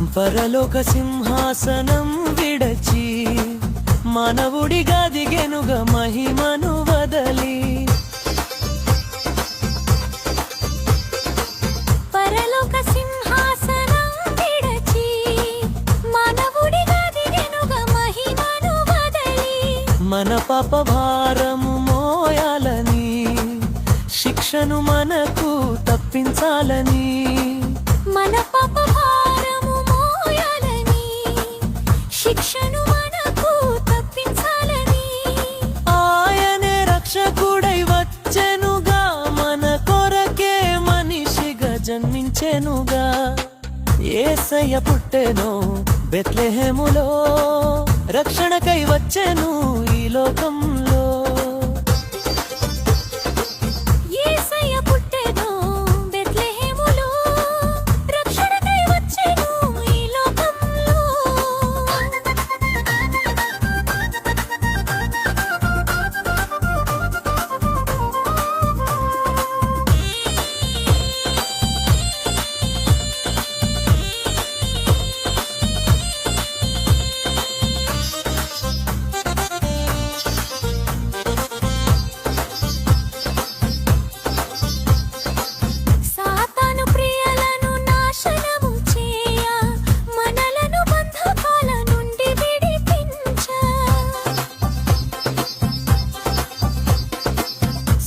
పరలోక సింహాసనం విడచి మానవుడిగా దిగెనుగా మహిమను వదలి. పరలోక సింహాసనం విడచి మానవుడిగా దిగెనుగా మహిమను వదలి. మన పాప భారము మోయాలని, శిక్షను మనకు తప్పించాలని. మన పాప భారము మోయాలని, శిక్షను మనకు తప్పించాలని. ఆయనే రక్షకుడై వచ్చెనుగా, మన కొరకే మనిషిగా జన్మించెనుగా. యేసయ్య పుట్టెను బెత్లెహేములో, రక్షణకై వచ్చెను ఈ లోకంలో.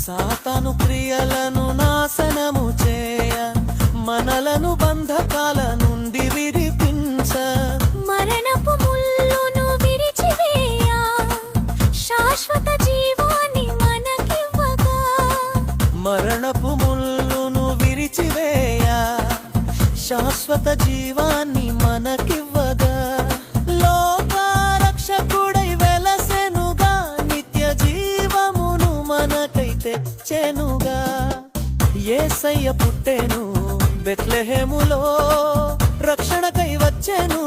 సాతాను క్రియలను నాశనము చేయ, మనలను బంధకాల నుండి విడిపించ. మరణపు ముల్లును విరిచివేయ, శాశ్వత జీవాన్ని మనకివ్వగా. మరణపు ముల్లును విరిచివేయ, శాశ్వత జీవాన్ని మనకివ్వగా. లోక రక్షకుడై వెలసెనుగా, నిత్య జీవమును మనకై తెచ్చెనుగా. యేసయ్య పుట్టెను బెత్లెహేములో, రక్షణకై వచ్చెను